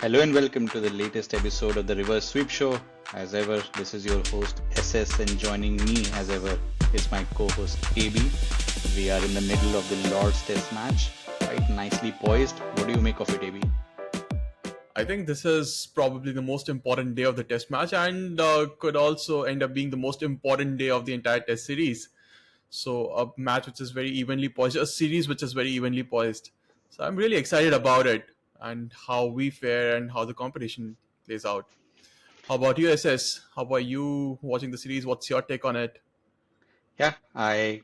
Hello and welcome to the latest episode of the Reverse Sweep Show. As ever, this is your host SS, and joining me as ever is my co-host AB. We are in the middle of the Lord's Test match, quite nicely poised. What do you make of it, AB? I think this is probably the most important day of the test match and could also end up being the most important day of the entire test series. So, a match which is very evenly poised, a series which is very evenly poised. So, I'm really excited about it and how we fare and how the competition plays out. How about you, SS? How about you watching the series? What's your take on it? Yeah, I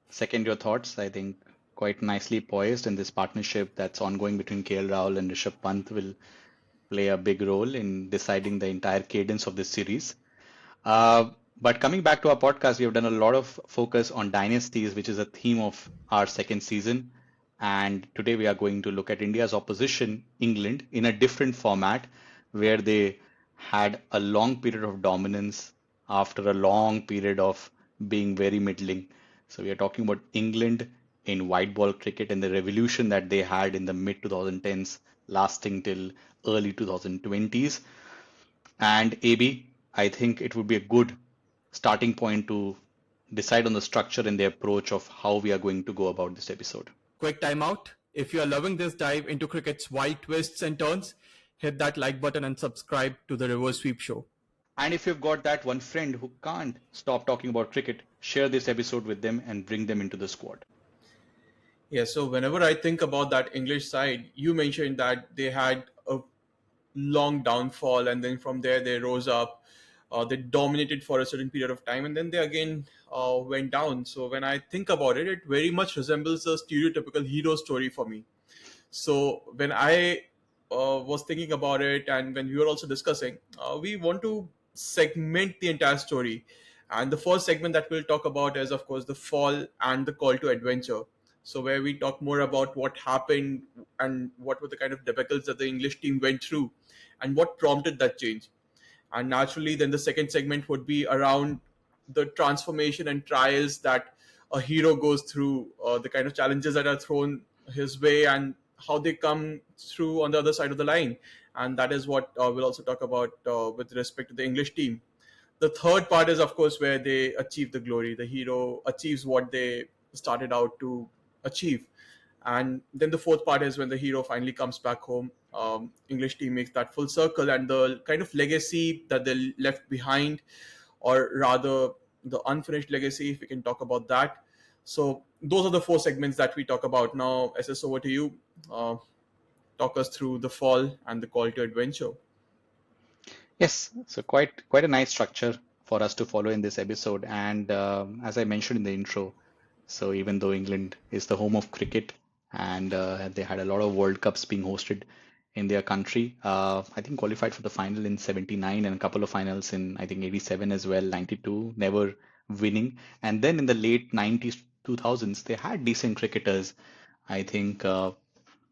second your thoughts. I think quite nicely poised, and this partnership that's ongoing between KL Rahul and Rishabh Pant will play a big role in deciding the entire cadence of this series. Uh, but coming back to our podcast, we have done a lot of focus on dynasties, which is a theme of our second season. And today we are going to look at India's opposition, England, in a different format where they had a long period of dominance after a long period of being very middling. So we are talking about England in white ball cricket and the revolution that they had in the mid 2010s, lasting till early 2020s. And AB, I think it would be a good starting point to decide on the structure and the approach of how we are going to go about this episode. Quick timeout. If you are loving this dive into cricket's wild twists and turns, hit that like button and subscribe to the Reverse Sweep Show. And if you've got that one friend who can't stop talking about cricket, share this episode with them and bring them into the squad. Yeah, so whenever I think about that English side, you mentioned that they had a long downfall and then from there they rose up. They dominated for a certain period of time and then they again went down. So when I think about it, it very much resembles a stereotypical hero story for me. So when I was thinking about it and when we were also discussing, we want to segment the entire story. And the first segment that we'll talk about is, of course, the fall and the call to adventure. So where we talk more about what happened and what were the kind of debacles that the English team went through and what prompted that change. And naturally, then the second segment would be around the transformation and trials that a hero goes through, the kind of challenges that are thrown his way, and how they come through on the other side of the line. And that is what we'll also talk about with respect to the English team. The third part is, of course, where they achieve the glory. The hero achieves what they started out to achieve. And then the fourth part is when the hero finally comes back home. English team makes that full circle, and the kind of legacy that they left behind, or rather the unfinished legacy, if we can talk about that. So those are the four segments that we talk about now. SS, over to you. Talk us through the fall and the call to adventure. Yes, so quite a nice structure for us to follow in this episode. And as I mentioned in the intro, so even though England is the home of cricket and they had a lot of World Cups being hosted in their country, I think qualified for the final in 79 and a couple of finals in I think 87 as well, 92, never winning. And then in the late 90s, 2000s, they had decent cricketers. I think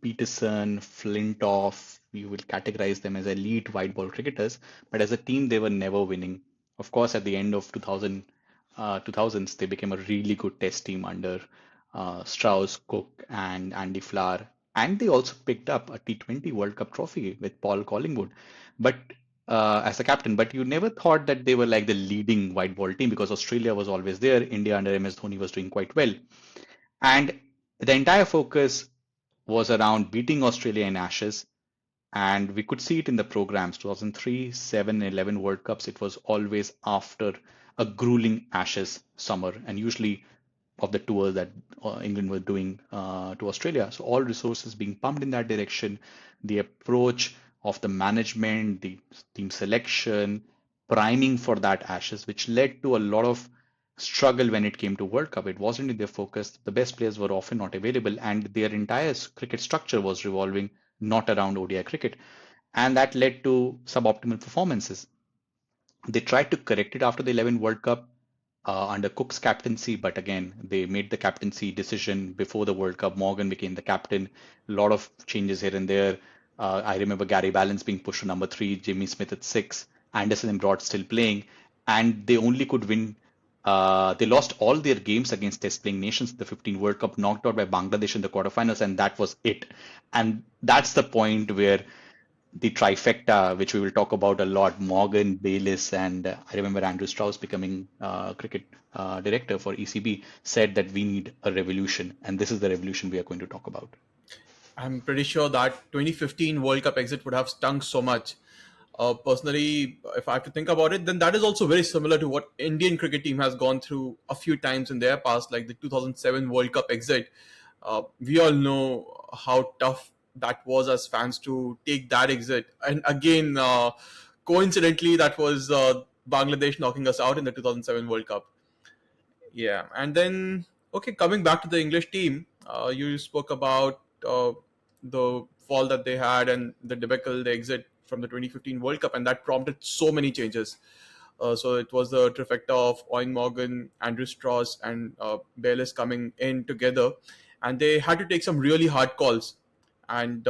Peterson, Flintoff, you will categorize them as elite white ball cricketers, but as a team, they were never winning. Of course, at the end of 2000s, they became a really good test team under Strauss, Cook, and Andy Flower. And they also picked up a T20 World Cup trophy with Paul Collingwood, but as a captain. But you never thought that they were like the leading white ball team because Australia was always there. India under MS Dhoni was doing quite well. And the entire focus was around beating Australia in Ashes. And we could see it in the programs 2003, 7, 11 World Cups. It was always after a grueling Ashes summer, and usually of the tour that England were doing to Australia. So, all resources being pumped in that direction, the approach of the management, the team selection, priming for that Ashes, which led to a lot of struggle when it came to World Cup. It wasn't in their focus. The best players were often not available, and their entire cricket structure was revolving not around ODI cricket. And that led to suboptimal performances. They tried to correct it after the 11 World Cup under Cook's captaincy, but again, they made the captaincy decision before the World Cup. Morgan became the captain. A lot of changes here and there. I remember Gary Balance being pushed to number three, Jimmy Smith at six, Anderson and Broad still playing, and they only could win. They lost all their games against test playing nations in the 15 World Cup, knocked out by Bangladesh in the quarterfinals, and that was it. And that's the point where the trifecta, which we will talk about a lot, Morgan, Bayliss, and I remember Andrew Strauss becoming cricket director for ECB, said that we need a revolution, and this is the revolution we are going to talk about. I'm pretty sure that 2015 World Cup exit would have stung so much. Personally, if I have to think about it, then that is also very similar to what Indian cricket team has gone through a few times in their past, like the 2007 World Cup exit. We all know how tough that was as fans to take that exit. And again, coincidentally, that was Bangladesh knocking us out in the 2007 World Cup. Yeah, and then okay, coming back to the English team, you spoke about the fall that they had and the debacle, the exit from the 2015 World Cup, and that prompted so many changes. So it was the trifecta of Eoin Morgan, Andrew Strauss, and Bayliss coming in together, and they had to take some really hard calls, and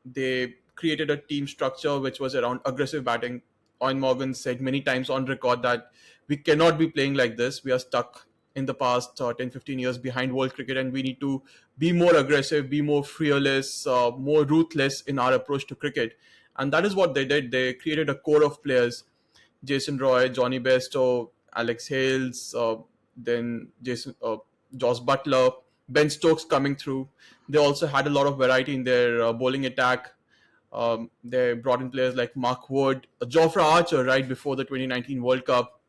they created a team structure which was around aggressive batting. Eoin Morgan said many times on record that we cannot be playing like this. We are stuck in the past 10, 15 years behind world cricket, and we need to be more aggressive, be more fearless, more ruthless in our approach to cricket. And that is what they did. They created a core of players: Jason Roy, Johnny Bairstow, Alex Hales, then Josh Butler, Ben Stokes coming through. They also had a lot of variety in their bowling attack. They brought in players like Mark Wood, Jofra Archer right before the 2019 World Cup.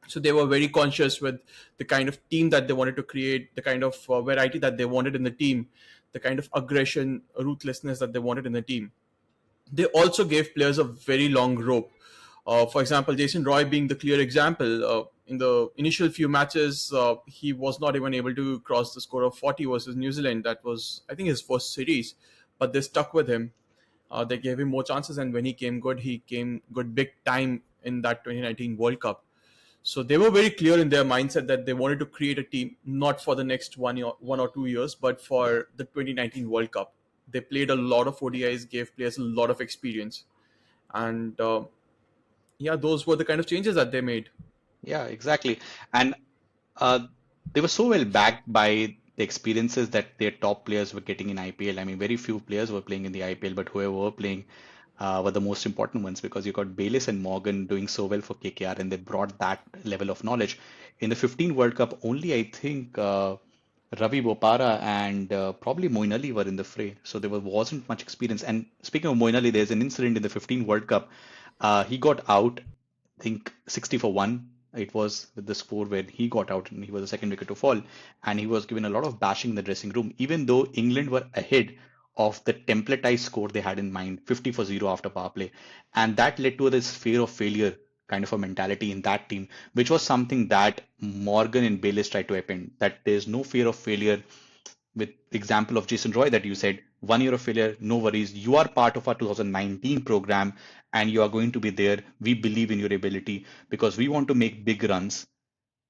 So they were very conscious with the kind of team that they wanted to create, the kind of variety that they wanted in the team, the kind of aggression, ruthlessness that they wanted in the team. They also gave players a very long rope. For example, Jason Roy being the clear example. In the initial few matches, he was not even able to cross the score of 40 versus New Zealand. That was, I think, his first series, but they stuck with him. They gave him more chances, and when he came good big time in that 2019 World Cup. So they were very clear in their mindset that they wanted to create a team not for the next 1 or 2 years, but for the 2019 World Cup. They played a lot of ODIs, gave players a lot of experience, and yeah, those were the kind of changes that they made. Yeah, exactly. And uh, they were so well backed by the experiences that their top players were getting in IPL. I mean, very few players were playing in the IPL, but whoever were playing were the most important ones because you got Bayliss and Morgan doing so well for KKR, and they brought that level of knowledge. In the 15 World Cup, only I think Ravi Bopara and probably Moeen Ali were in the fray, so there wasn't much experience. And speaking of Moeen Ali, there's an incident in the 15 World Cup. He got out, I think 60 for 1. It was with the score where he got out and he was the second wicket to fall. And he was given a lot of bashing in the dressing room, even though England were ahead of the templatized score they had in mind, 50 for 0 after power play. And that led to this fear of failure kind of a mentality in that team, which was something that Morgan and Bayliss tried to append, that there's no fear of failure. With the example of Jason Roy that you said, 1 year of failure, no worries. You are part of our 2019 program and you are going to be there. We believe in your ability because we want to make big runs.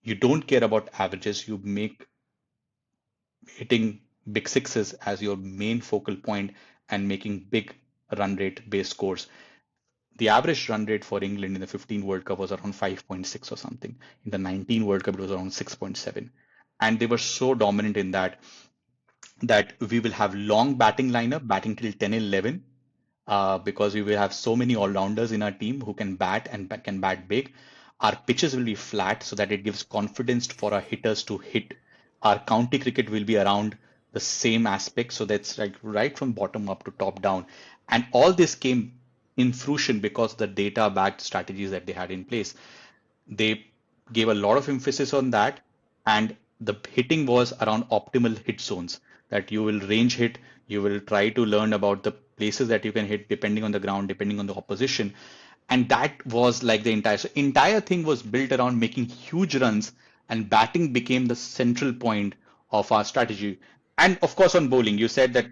You don't care about averages. You make hitting big sixes as your main focal point and making big run rate based scores. The average run rate for England in the 15 World Cup was around 5.6 or something. In the 19 World Cup, it was around 6.7. And they were so dominant in that we will have long batting lineup, batting till 10 11, because we will have so many all-rounders in our team who can bat and can bat big. Our pitches will be flat so that it gives confidence for our hitters to hit. Our county cricket will be around the same aspect, so that's like right from bottom up to top down. And all this came in fruition because of the data-backed strategies that they had in place. They gave a lot of emphasis on that, and the hitting was around optimal hit zones, that you will range hit, you will try to learn about the places that you can hit depending on the ground, depending on the opposition. And that was like the entire thing was built around making huge runs, and batting became the central point of our strategy. And of course, on bowling, you said that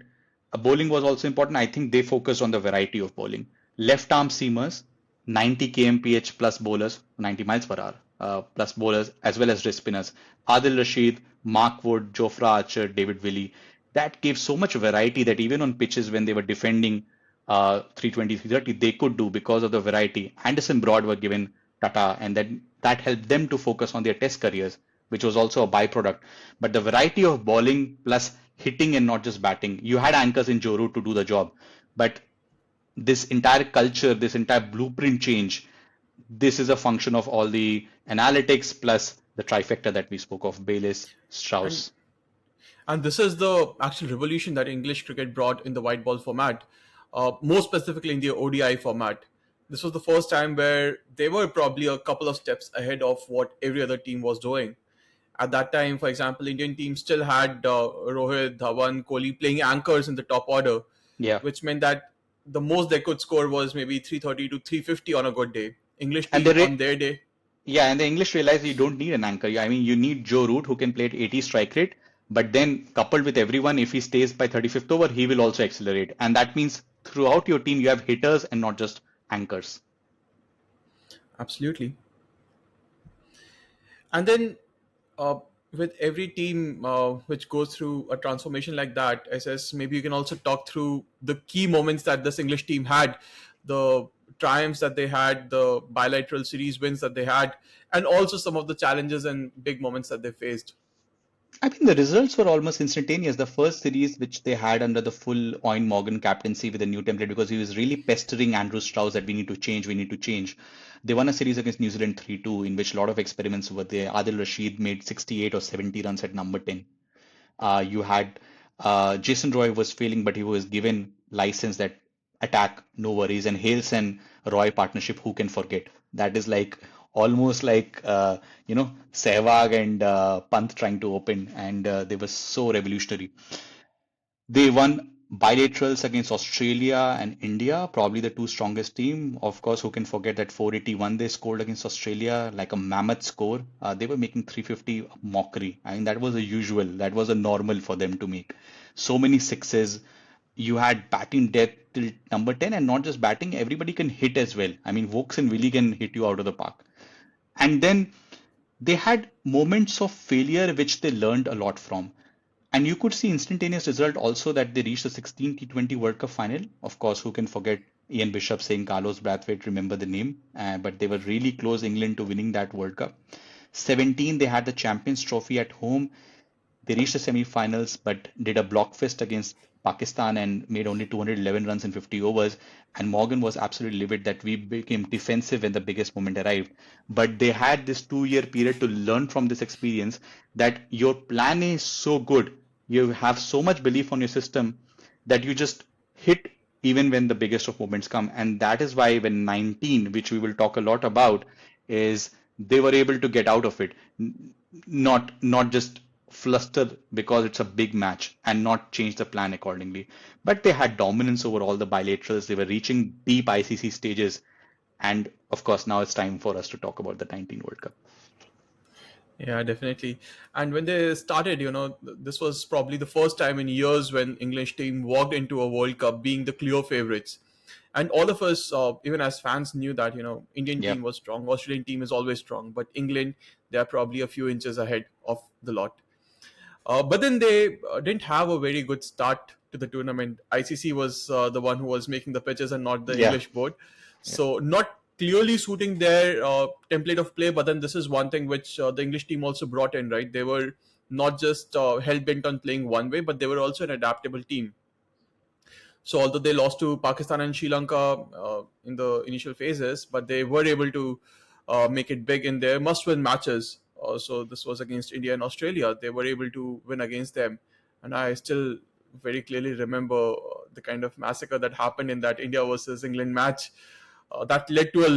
bowling was also important. I think they focused on the variety of bowling. Left arm seamers, 90 kmph plus bowlers, 90 miles per hour plus bowlers, as well as wrist spinners. Adil Rashid, Mark Wood, Jofra Archer, David Willey. That gave so much variety that even on pitches when they were defending 320, 330, they could do because of the variety. Anderson Broad were given Tata, and then that helped them to focus on their test careers, which was also a byproduct. But the variety of bowling plus hitting and not just batting, you had anchors in Joe Root to do the job. But this entire culture, this entire blueprint change, this is a function of all the analytics plus the trifecta that we spoke of, Bayliss, And Strauss. and this is the actual revolution that English cricket brought in the white ball format, more specifically in the ODI format. This was the first time where they were probably a couple of steps ahead of what every other team was doing. At that time, for example, Indian team still had Rohit, Dhawan, Kohli playing anchors in the top order, Yeah. which meant that the most they could score was maybe 330 to 350 on a good day. English And team they on their day. Yeah, and the English realize you don't need an anchor. I mean, you need Joe Root who can play at 80 strike rate, but then coupled with everyone, if he stays by 35th over, he will also accelerate. And that means throughout your team, you have hitters and not just anchors. Absolutely. And then uh, with every team which goes through a transformation like that, SS, maybe you can also talk through the key moments that this English team had, the triumphs that they had, the bilateral series wins that they had, and also some of the challenges and big moments that they faced. I mean, the results were almost instantaneous. The first series, which they had under the full Eoin Morgan captaincy with a new template, because he was really pestering Andrew Strauss that we need to change, we need to change. They won a series against New Zealand 3-2, in which a lot of experiments were there. Adil Rashid made 68 or 70 runs at number 10. You had Jason Roy was failing, but he was given license that attack, no worries. And Hales and Roy partnership, who can forget? That is like almost like Sehwag and Pant trying to open, and they were so revolutionary. They won bilaterals against Australia and India, probably the two strongest team. Of course, who can forget that 481 they scored against Australia, like a mammoth score. They were making 350 mockery. I mean, that was a usual, that was a normal for them to make. So many sixes. You had batting depth till number 10, and not just batting, everybody can hit as well. I mean, Vokes and Willie can hit you out of the park. And then they had moments of failure which they learned a lot from. And you could see instantaneous result also that they reached the 16 T20 World Cup final. Of course, who can forget Ian Bishop saying Carlos Brathwaite, remember the name? But they were really close, England, to winning that World Cup. 17, they had the Champions Trophy at home. They reached the semi-finals, but did a block fist against Pakistan and made only 211 runs in 50 overs. And Morgan was absolutely livid that we became defensive when the biggest moment arrived. But they had this 2 year period to learn from this experience that your plan is so good, you have so much belief on your system that you just hit even when the biggest of moments come. And that is why when 19, which we will talk a lot about, is they were able to get out of it, not just fluster because it's a big match and not change the plan accordingly. But they had dominance over all the bilaterals. They were reaching deep ICC stages. And of course, now it's time for us to talk about the 19 World Cup. Yeah, definitely. And when they started, this was probably the first time in years when English team walked into a World Cup being the clear favorites. And all of us, even as fans, knew that Indian Yeah. team was strong. Australian team is always strong, but England, they are probably a few inches ahead of the lot. But then they didn't have a very good start to the tournament. ICC was the one who was making the pitches and not the Yeah. English board. Yeah. So not clearly suiting their template of play. But then this is one thing which the English team also brought in, right? They were not just hell bent on playing one way, but they were also an adaptable team. So although they lost to Pakistan and Sri Lanka in the initial phases, but they were able to make it big in their must-win matches. So this was against India and Australia. They were able to win against them, and I still very clearly remember the kind of massacre that happened in that India versus England match. That led to a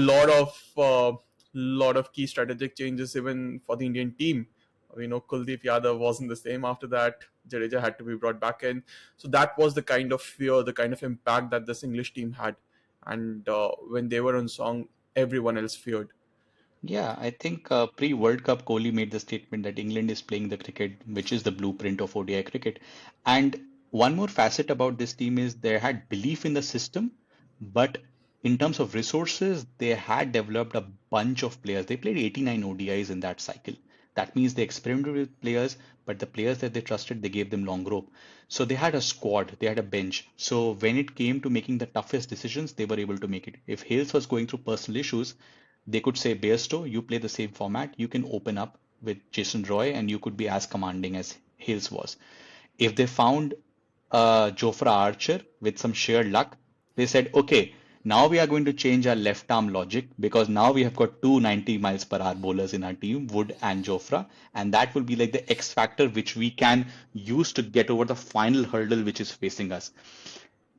lot of key strategic changes even for the Indian team. Kuldeep Yadav wasn't the same after that. Jadeja had to be brought back in. So that was the kind of fear, the kind of impact that this English team had. And when they were on song, everyone else feared. Yeah, I think pre-World Cup, Kohli made the statement that England is playing the cricket, which is the blueprint of ODI cricket. And one more facet about this team is they had belief in the system, but in terms of resources, they had developed a bunch of players. They played 89 ODIs in that cycle. That means they experimented with players, but the players that they trusted, they gave them long rope. So they had a squad, they had a bench. So when it came to making the toughest decisions, they were able to make it. If Hales was going through personal issues, they could say, Bairstow, you play the same format, you can open up with Jason Roy and you could be as commanding as Hales was. If they found Jofra Archer with some sheer luck, They said, okay, now we are going to change our left arm logic because now we have got two 90 miles per hour bowlers in our team, Wood and Jofra, and that will be like the X factor which we can use to get over the final hurdle which is facing us.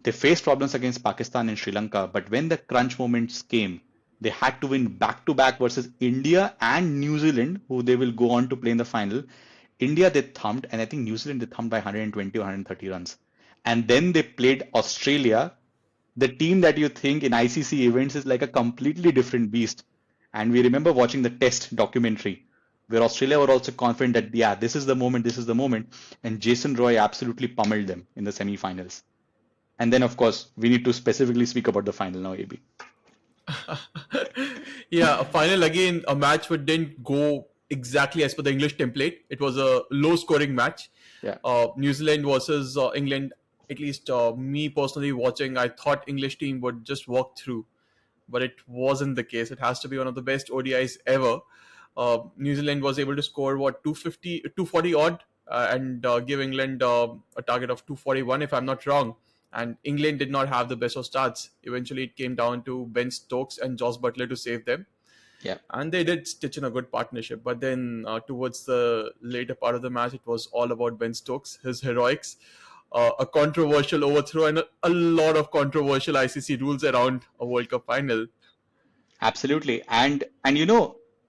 They faced problems against Pakistan and Sri Lanka, but when the crunch moments came, they had to win back to back versus India and New Zealand, who they will go on to play in the final. India they thumped, and I think New Zealand they thumped by 120 or 130 runs. And then they played Australia, the team that you think in ICC events is like a completely different beast. And we remember watching the test documentary where Australia were also confident that, yeah, this is the moment, this is the moment. And Jason Roy absolutely pummeled them in the semi-finals. And then, of course, we need to specifically speak about the final now, AB. Yeah, a final again, a match which didn't go exactly as per the English template. It was a low scoring match. Yeah, New Zealand versus England. At least me personally watching, I thought English team would just walk through, but it wasn't the case. It has to be one of the best ODIs ever. New Zealand was able to score what 250, 240 odd, and give England a target of 241 if I'm not wrong. And England did not have the best of starts. Eventually, it came down to Ben Stokes and Josh Butler to save them, yeah. and they did stitch in a good partnership. But then towards the later part of the match, it was all about Ben Stokes, his heroics, a controversial overthrow, and a lot of controversial ICC rules around a World Cup final. Absolutely. And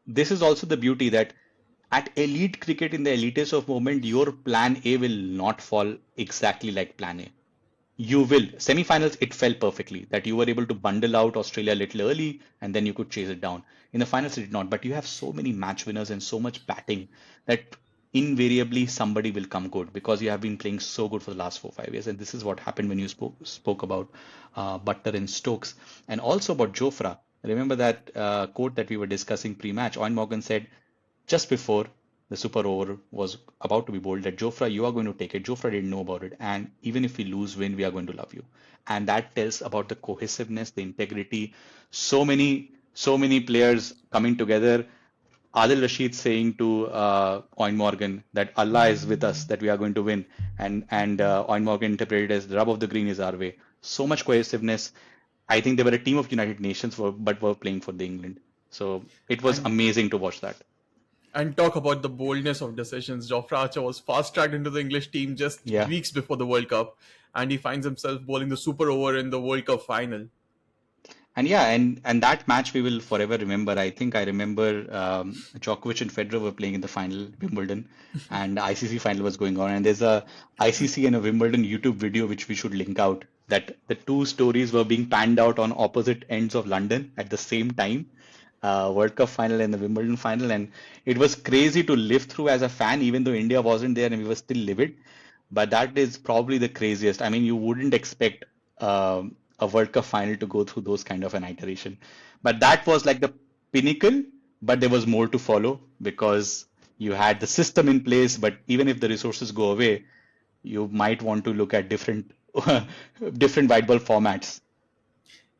this is also the beauty that at elite cricket in the elitist of moment, your plan A will not fall exactly like plan A. You will. Semi-finals, it fell perfectly that you were able to bundle out Australia a little early and then you could chase it down. In the finals, it did not. But you have so many match winners and so much batting that invariably somebody will come good because you have been playing so good for the last 4 5 years. And this is what happened when you spoke about Butler and Stokes and also about Jofra. Remember that quote that we were discussing pre-match? Eoin Morgan said just before the super over was about to be bowled that Jofra, you are going to take it. Jofra didn't know about it. And even if we lose, win, we are going to love you. And that tells about the cohesiveness, the integrity. So many players coming together. Adil Rashid saying to Eoin Morgan that Allah is with us, that we are going to win. And Eoin Morgan interpreted as the rub of the green is our way. So much cohesiveness. I think they were a team of United Nations, but were playing for the England. So it was And amazing to watch that. talk about the boldness of decisions. Jofra Archer was fast tracked into the English team just Yeah. weeks before the World Cup, and he finds himself bowling the super over in the World Cup final. And yeah, and that match we will forever remember. I think I remember Djokovic and Federer were playing in the final, Wimbledon, and the ICC final was going on. And there's a ICC and a Wimbledon YouTube video which we should link out that the two stories were being panned out on opposite ends of London at the same time, World Cup final and the Wimbledon final, and it was crazy to live through as a fan, even though India wasn't there and we were still livid. But that is probably the craziest. I mean, you wouldn't expect a World Cup final to go through those kind of an iteration. But that was like the pinnacle, but there was more to follow because you had the system in place, but even if the resources go away, you might want to look at different different white ball formats.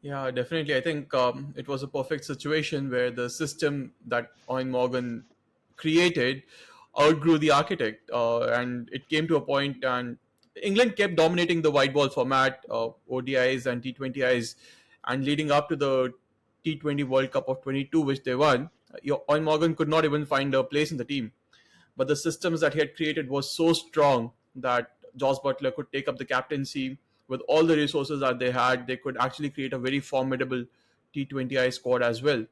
Yeah, definitely. I think it was a perfect situation where the system that Eoin Morgan created outgrew the architect, and it came to a point, and England kept dominating the white ball format, ODIs and T20Is, and leading up to the T20 World Cup of 22, which they won. Eoin Morgan could not even find a place in the team, but the systems that he had created was so strong that Josh Butler could take up the captaincy with all the resources that they had. They could actually create a very formidable T20I squad as well,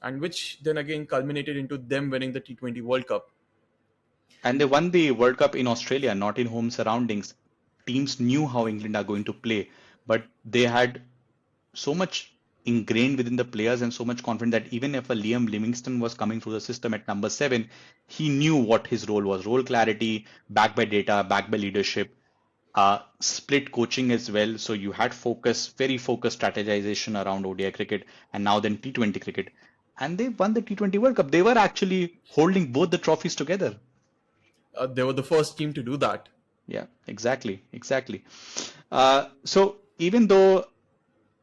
and which then again culminated into them winning the T20 World Cup. And they won the World Cup in Australia, not in home surroundings. Teams knew how England are going to play, but they had so much ingrained within the players and so much confident that even if a Liam Livingston was coming through the system at number 7, he knew what his role was. Role clarity, backed by data, backed by leadership, split coaching as well. So you had focus, very focused strategization around ODI cricket and now then T20 cricket. And they won the T20 World Cup. They were actually holding both the trophies together. They were the first team to do that. Yeah, exactly, exactly. So even though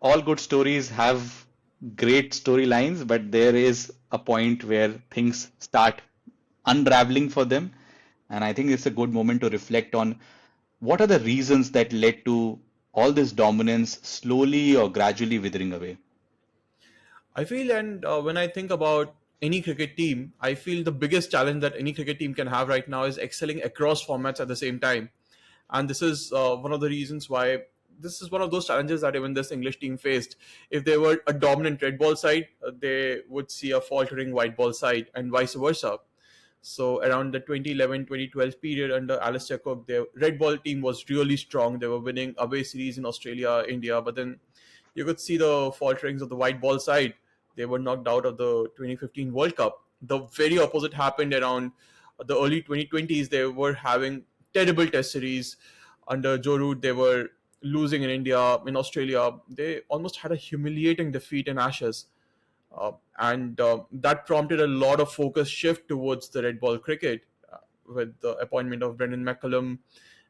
all good stories have great storylines, but there is a point where things start unraveling for them. And I think it's a good moment to reflect on what are the reasons that led to all this dominance slowly or gradually withering away? I feel, and when I think about any cricket team, I feel the biggest challenge that any cricket team can have right now is excelling across formats at the same time. And this is one of the reasons why this is one of those challenges that even this English team faced. If they were a dominant red ball side, they would see a faltering white ball side, and vice versa. So around the 2011, 2012 period under Alistair Cook, their red ball team was really strong. They were winning away series in Australia, India, but then you could see the falterings of the white ball side. They were knocked out of the 2015 World Cup. The very opposite happened around the early 2020s. They were having terrible test series under Joe Root. They were losing in India, in Australia. They almost had a humiliating defeat in Ashes. And that prompted a lot of focus shift towards the red ball cricket with the appointment of Brendan McCullum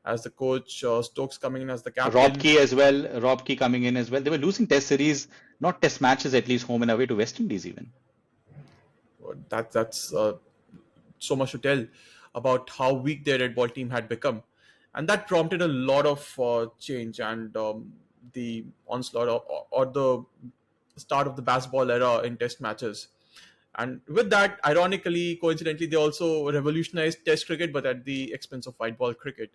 as the coach, Stokes coming in as the Rob captain. Key as well, Rob Key coming in as well. They were losing test series, not test matches, at least home and away to West Indies even. That's so much to tell about how weak their red ball team had become, and that prompted a lot of change and the onslaught or the start of the baseball era in test matches. And with that, ironically, coincidentally, they also revolutionized test cricket, but at the expense of white ball cricket.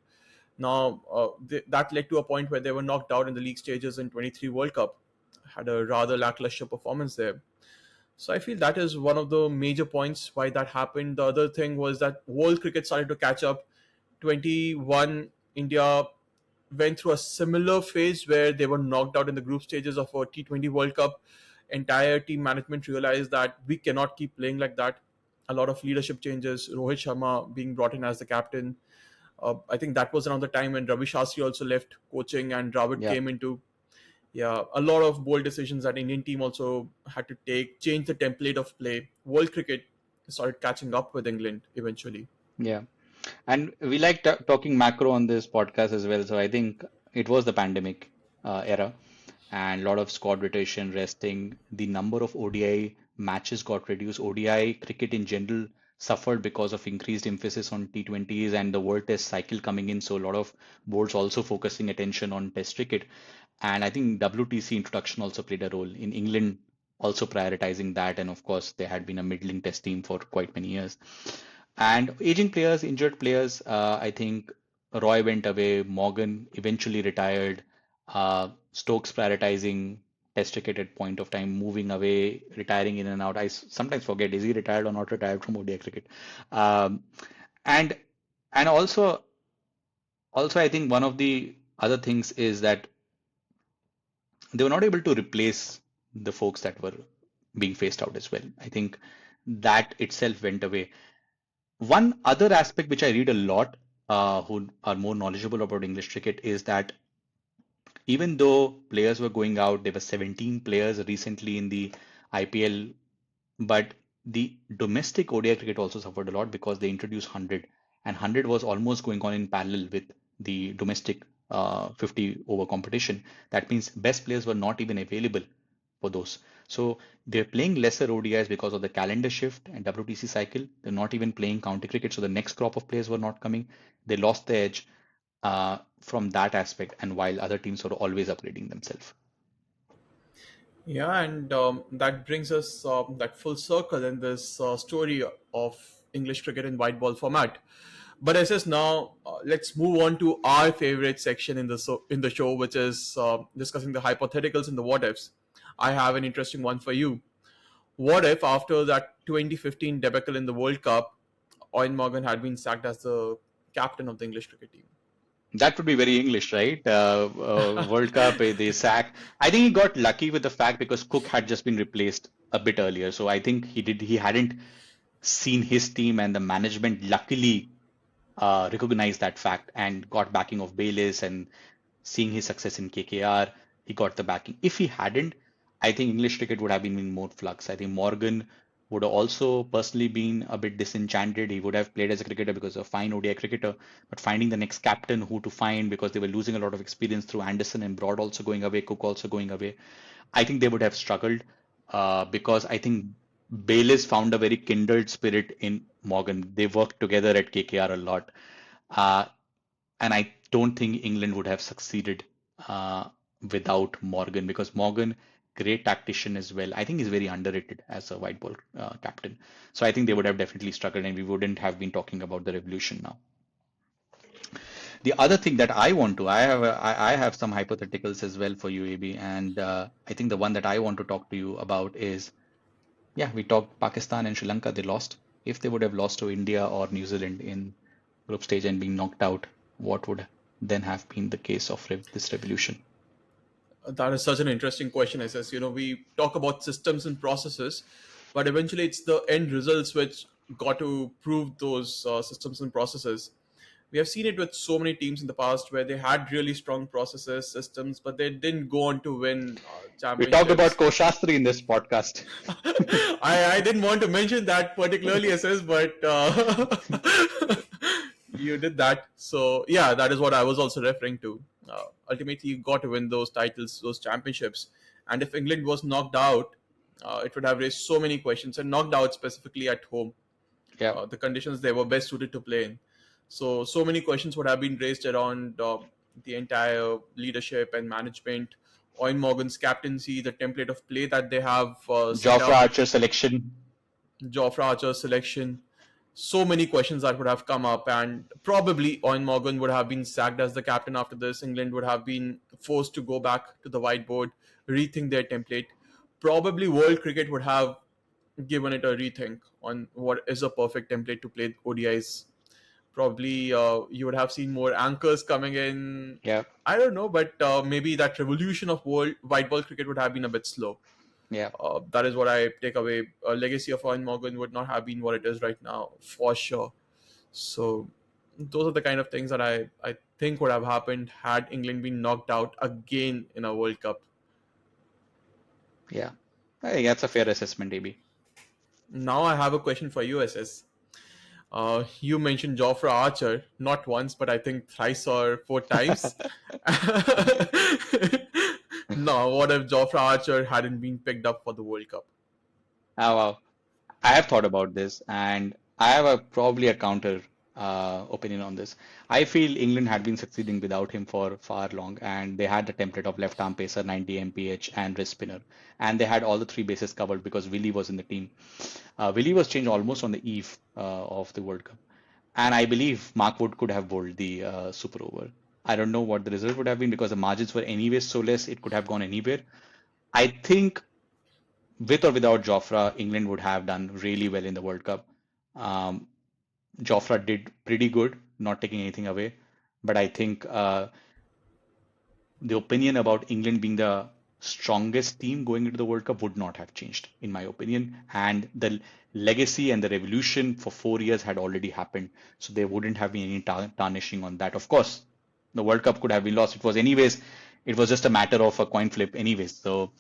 Now, that led to a point where they were knocked out in the league stages in 23 World Cup, had a rather lackluster performance there. So I feel that is one of the major points why that happened. The other thing was that world cricket started to catch up. 21 India went through a similar phase where they were knocked out in the group stages of a T20 World Cup. Entire team management realized that we cannot keep playing like that. A lot of leadership changes. Rohit Sharma being brought in as the captain. I think that was around the time when Ravi Shastri also left coaching and Dravid Yeah. came into. Yeah, a lot of bold decisions that Indian team also had to take, change the template of play. World cricket started catching up with England eventually. Yeah. And we like talking macro on this podcast as well. So I think it was the pandemic era and a lot of squad rotation, resting. The number of ODI matches got reduced. ODI cricket in general suffered because of increased emphasis on T20s and the World Test cycle coming in. So a lot of boards also focusing attention on Test cricket. And I think WTC introduction also played a role in England, also prioritizing that. And of course, there had been a middling Test team for quite many years. And aging players, injured players, I think Roy went away, Morgan eventually retired, Stokes prioritizing Test cricket at point of time, moving away, retiring in and out. Sometimes forget, is he retired or not retired from ODI cricket? Um, and and also I think one of the other things is that they were not able to replace the folks that were being phased out as well. I think that itself went away. One other aspect which I read a lot, who are more knowledgeable about English cricket, is that even though players were going out, there were 17 players recently in the IPL, but the domestic ODI cricket also suffered a lot because they introduced 100, and 100 was almost going on in parallel with the domestic 50 over competition. That means best players were not even available for those. So they're playing lesser ODIs because of the calendar shift and WTC cycle. They're not even playing county cricket, so the next crop of players were not coming. They lost the edge from that aspect, and while other teams were always upgrading themselves. Yeah, and that brings us that full circle in this story of English cricket in white ball format. But as is now, let's move on to our favorite section in the show, which is discussing the hypotheticals and the what ifs. I have an interesting one for you. What if after that 2015 debacle in the World Cup, Eoin Morgan had been sacked as the captain of the English cricket team? That would be very English, right? World Cup, they sack. I think he got lucky with the fact because Cook had just been replaced a bit earlier. So I think he hadn't seen his team and the management luckily recognized that fact and got backing of Bayliss and seeing his success in KKR, he got the backing. If he hadn't, I think English cricket would have been in more flux. I think Morgan would have also personally been a bit disenchanted. He would have played as a cricketer because of a fine ODI cricketer, but finding the next captain who to find because they were losing a lot of experience through Anderson and Broad also going away, Cook also going away. I think they would have struggled because I think Bayliss found a very kindred spirit in Morgan. They worked together at KKR a lot. Uh, and I don't think England would have succeeded uh, without Morgan, because Morgan, great tactician as well. I think he's very underrated as a white ball captain. So I think they would have definitely struggled, and we wouldn't have been talking about the revolution now. The other thing that I want to, I have some hypotheticals as well for you, AB, and I think the one that I want to talk to you about is, yeah, we talked Pakistan and Sri Lanka, they lost. If they would have lost to India or New Zealand in group stage and being knocked out, what would then have been the case of this revolution? That is such an interesting question, SS. We talk about systems and processes, but eventually it's the end results which got to prove those systems and processes. We have seen it with so many teams in the past where they had really strong processes, systems, but they didn't go on to win We talked about championships. Koshastri in this podcast. I didn't want to mention that particularly, SS, but you did that. So, yeah, that is what I was also referring to. Ultimately, you got to win those titles, those championships. And if England was knocked out, it would have raised so many questions, and knocked out specifically at home, Yeah, the conditions they were best suited to play in. So many questions would have been raised around the entire leadership and management, Eoin Morgan's captaincy, the template of play that they have set Jofra up, Archer selection. Jofra Archer's selection. So many questions that would have come up, and probably Eoin Morgan would have been sacked as the captain after this. England would have been forced to go back to the whiteboard, rethink their template. Probably world cricket would have given it a rethink on what is a perfect template to play ODIs. Probably you would have seen more anchors coming in. Yeah, I don't know, but maybe that revolution of world white ball cricket would have been a bit slow. yeah, That is what I take away. A legacy of Owen Morgan would not have been what it is right now, for sure. So those are the kind of things that I think would have happened had England been knocked out again in a World Cup. yeah. I think that's a fair assessment, AB. Now I have a question for you, SS. You mentioned Jofra Archer not once, but I think thrice or four times. No, what if Jofra Archer hadn't been picked up for the World Cup? Oh, wow. I have thought about this, and I have probably a counter opinion on this. I feel England had been succeeding without him for far long, and they had the template of left arm pacer, 90 mph, and wrist spinner, and they had all the three bases covered because Willie was in the team. Willie was changed almost on the eve of the World Cup, and I believe Mark Wood could have bowled the super over. I don't know what the result would have been because the margins were anyways so less; it could have gone anywhere. I think with or without Jofra, England would have done really well in the World Cup. Um, Jofra did pretty good, not taking anything away. But I think the opinion about England being the strongest team going into the World Cup would not have changed, in my opinion. And the legacy and the revolution for 4 years had already happened. So there wouldn't have been any tarnishing on that. Of course, the World Cup could have been lost. It was, anyways, it was just a matter of a coin flip, anyways. So,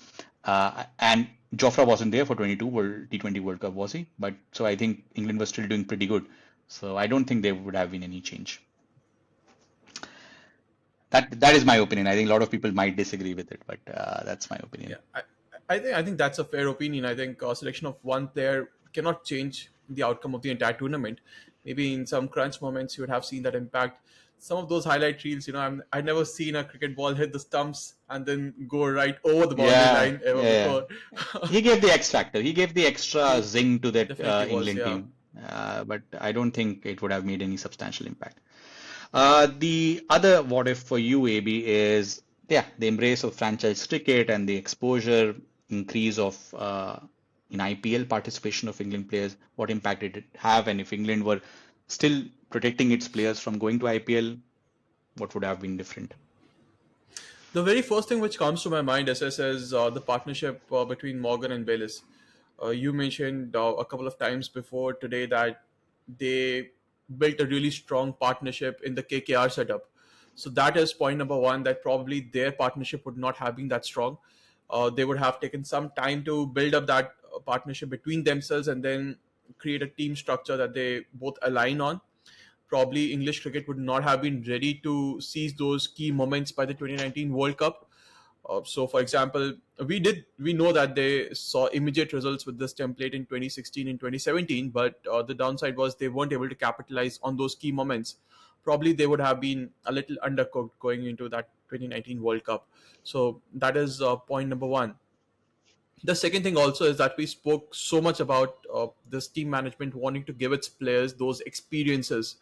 and Jofra wasn't there for 22 World T20 World Cup, was he? But so I think England was still doing pretty good. So I don't think there would have been any change. That is my opinion. I think a lot of people might disagree with it, but that's my opinion. Yeah, I think that's a fair opinion. I think selection of one player cannot change the outcome of the entire tournament. Maybe in some crunch moments you would have seen that impact. Some of those highlight reels, I've never seen a cricket ball hit the stumps and then go right over the boundary Yeah, line ever yeah. before. He gave the X factor. He gave the extra He zing to that definitely was, England yeah. team. But I don't think it would have made any substantial impact. The other what if for you, AB, is, yeah, the embrace of franchise cricket and the exposure increase of in IPL participation of England players. What impact did it have? And if England were still protecting its players from going to IPL, what would have been different? The very first thing which comes to my mind, SS, is the partnership between Morgan and Bayliss. You mentioned a couple of times before today that they built a really strong partnership in the KKR setup. So that is point number one, that probably their partnership would not have been that strong. They would have taken some time to build up that partnership between themselves and then create a team structure that they both align on. Probably English cricket would not have been ready to seize those key moments by the 2019 World Cup. So, for example, we know that they saw immediate results with this template in 2016 and 2017, but the downside was they weren't able to capitalize on those key moments. probably they would have been a little undercooked going into that 2019 World Cup. So that is point number one. The second thing also is that we spoke so much about this team management wanting to give its players those experiences.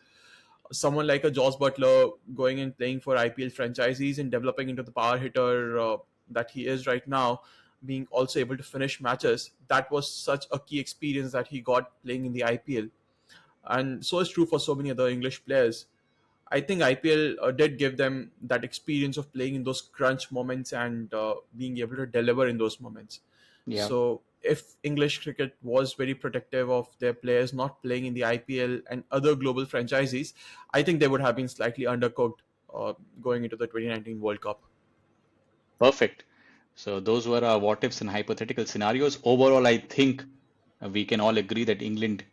Someone like a Joss Butler going and playing for IPL franchises and developing into the power hitter that he is right now, being also able to finish matches. That was such a key experience that he got playing in the IPL, and so is true for so many other English players. I think IPL did give them that experience of playing in those crunch moments and being able to deliver in those moments. Yeah. So, if English cricket was very protective of their players not playing in the IPL and other global franchises, I think they would have been slightly undercooked going into the 2019 World Cup. Perfect. So those were our what ifs and hypothetical scenarios. Overall, I think we can all agree that England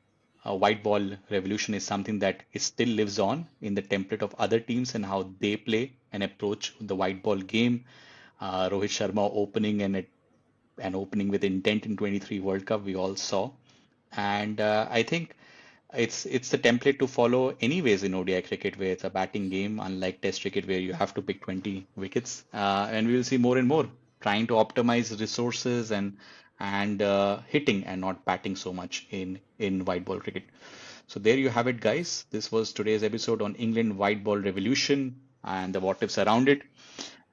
white ball revolution is something that it still lives on in the template of other teams and how they play and approach the white ball game. Rohit Sharma opening and opening with intent in 23 World Cup, we all saw. And I think it's the template to follow anyways in ODI cricket, where it's a batting game, unlike Test cricket where you have to pick 20 wickets. And we will see more and more trying to optimize resources and hitting and not batting so much in white ball cricket. So there you have it, guys. This was today's episode on England white ball revolution and the what ifs around it.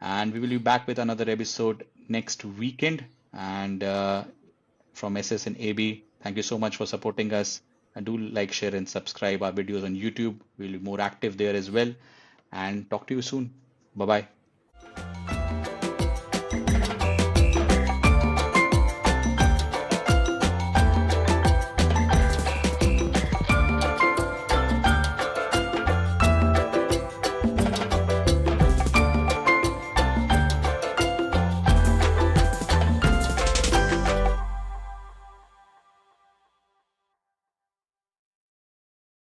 And we will be back with another episode next weekend. And from SS and AB, thank you so much for supporting us. And do like, share, and subscribe our videos on YouTube. We'll be more active there as well. And talk to you soon. Bye bye.